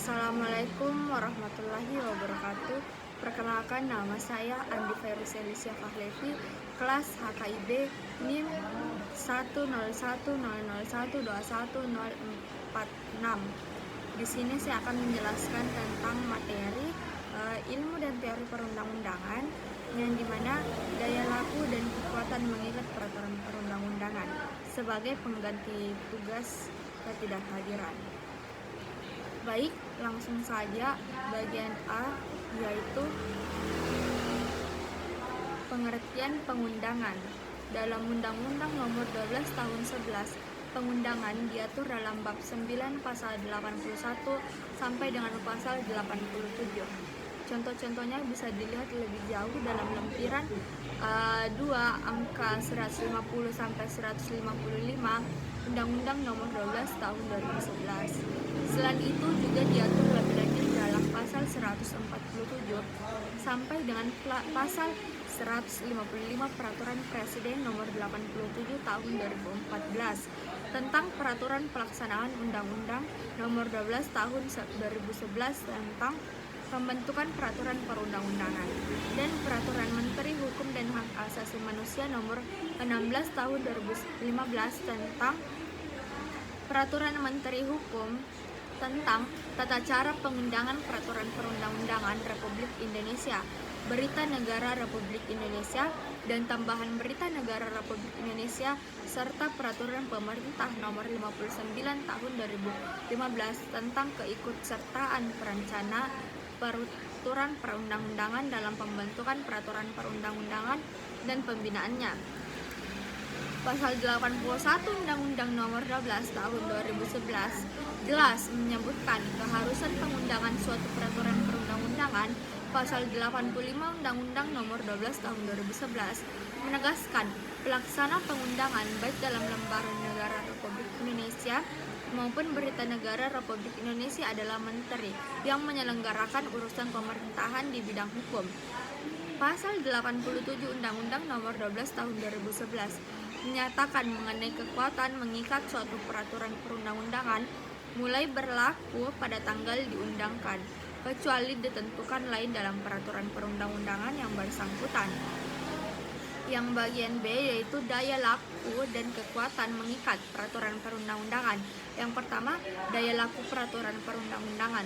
Assalamualaikum warahmatullahi wabarakatuh. Perkenalkan, nama saya Andi Fairuzi Alicia Fahlevi, kelas HKIB NIM 10100121046. Di sini saya akan menjelaskan tentang materi ilmu dan teori perundang-undangan, yang dimana daya laku dan kekuatan mengikat peraturan perundang-undangan sebagai pengganti tugas ketidakhadiran. Baik, langsung saja bagian A, yaitu pengertian pengundangan. Dalam Undang-Undang Nomor 12 Tahun 11, pengundangan diatur dalam bab 9 pasal 81 sampai dengan pasal 87. Contoh-contohnya bisa dilihat lebih jauh dalam lempiran 2 angka 150 sampai 155 Undang-Undang Nomor 12 Tahun 2011. Selain itu juga diatur lebih lanjut dalam pasal 147 sampai dengan pasal 155 Peraturan Presiden Nomor 87 Tahun 2014 tentang peraturan pelaksanaan Undang-Undang Nomor 12 Tahun 2011 tentang pembentukan peraturan perundang-undangan, dan Peraturan Menteri Hukum dan Hak Asasi Manusia Nomor 16 Tahun 2015 tentang Peraturan Menteri Hukum tentang tata cara pengundangan peraturan perundang-undangan Republik Indonesia, Berita Negara Republik Indonesia, dan tambahan Berita Negara Republik Indonesia, serta Peraturan Pemerintah Nomor 59 Tahun 2015 tentang keikutsertaan perencana peraturan perundang-undangan dalam pembentukan peraturan perundang-undangan dan pembinaannya. Pasal 81 Undang-Undang Nomor 12 Tahun 2011 jelas menyebutkan keharusan pengundangan suatu peraturan perundang-undangan. Pasal 85 Undang-Undang Nomor 12 Tahun 2011 menegaskan pelaksana pengundangan baik dalam lembaran negara Republik Indonesia maupun Berita Negara Republik Indonesia adalah menteri yang menyelenggarakan urusan pemerintahan di bidang hukum. Pasal 87 Undang-Undang Nomor 12 Tahun 2011 menyatakan mengenai kekuatan mengikat suatu peraturan perundang-undangan mulai berlaku pada tanggal diundangkan, kecuali ditentukan lain dalam peraturan perundang-undangan yang bersangkutan. Yang bagian B yaitu daya laku dan kekuatan mengikat peraturan perundang-undangan. Yang pertama, daya laku peraturan perundang-undangan.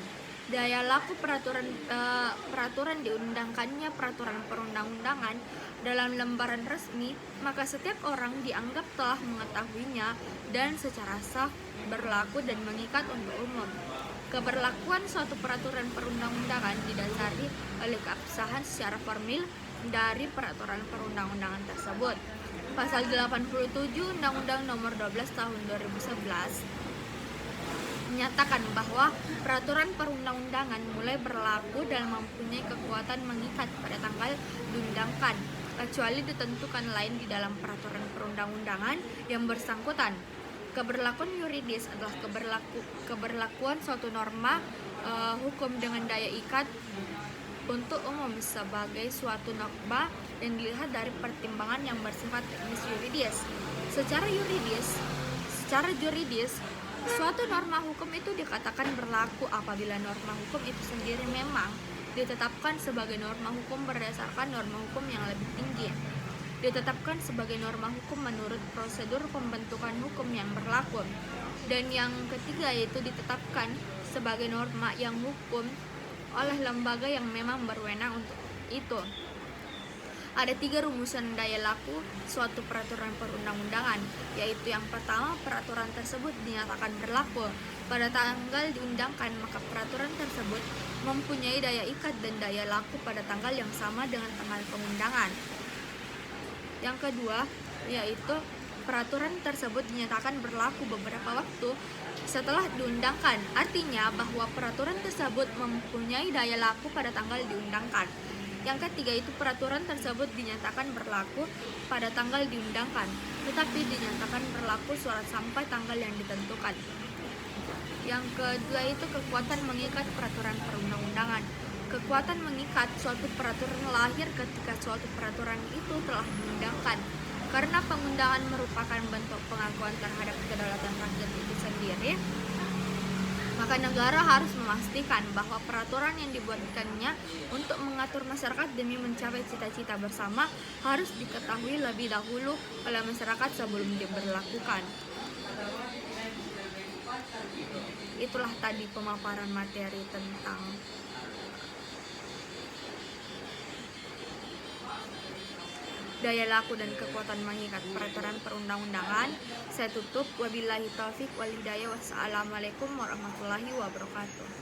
Daya laku peraturan diundangkannya peraturan perundang-undangan dalam lembaran resmi, maka setiap orang dianggap telah mengetahuinya dan secara sah berlaku dan mengikat untuk umum. Keberlakuan suatu peraturan perundang-undangan didasari oleh keabsahan secara formil dari peraturan perundang-undangan tersebut. Pasal 87 Undang-Undang Nomor 12 Tahun 2011 menyatakan bahwa peraturan perundang-undangan mulai berlaku dan mempunyai kekuatan mengikat pada tanggal diundangkan, kecuali ditentukan lain di dalam peraturan perundang-undangan yang bersangkutan. Keberlakuan yuridis adalah keberlakuan suatu norma hukum dengan daya ikat untuk umum sebagai suatu norma yang dilihat dari pertimbangan yang bersifat teknis yuridis. Secara juridis, suatu norma hukum itu dikatakan berlaku apabila norma hukum itu sendiri memang ditetapkan sebagai norma hukum berdasarkan norma hukum yang lebih tinggi, ditetapkan sebagai norma hukum menurut prosedur pembentukan hukum yang berlaku, dan yang ketiga yaitu ditetapkan sebagai norma yang hukum oleh lembaga yang memang berwenang untuk itu. Ada 3 rumusan daya laku suatu peraturan perundang-undangan, yaitu yang pertama, peraturan tersebut dinyatakan berlaku pada tanggal diundangkan, maka peraturan tersebut mempunyai daya ikat dan daya laku pada tanggal yang sama dengan tanggal pengundangan. Yang kedua, yaitu peraturan tersebut dinyatakan berlaku beberapa waktu setelah diundangkan, artinya bahwa peraturan tersebut mempunyai daya laku pada tanggal diundangkan. Yang ketiga itu peraturan tersebut dinyatakan berlaku pada tanggal diundangkan, tetapi dinyatakan berlaku surat sampai tanggal yang ditentukan. Yang kedua itu kekuatan mengikat peraturan perundang-undangan. Kekuatan mengikat suatu peraturan lahir ketika suatu peraturan itu telah diundangkan, karena pengundangan merupakan bentuk pengakuan terhadap kedaulatan rakyat itu sendiri. Maka negara harus memastikan bahwa peraturan yang dibuatkannya untuk mengatur masyarakat demi mencapai cita-cita bersama harus diketahui lebih dahulu oleh masyarakat sebelum diberlakukan. Itulah tadi pemaparan materi tentang daya laku dan kekuatan mengikat peraturan perundang-undangan. Saya tutup. Wabillahi taufik wal hidayah. Wassalamualaikum warahmatullahi wabarakatuh.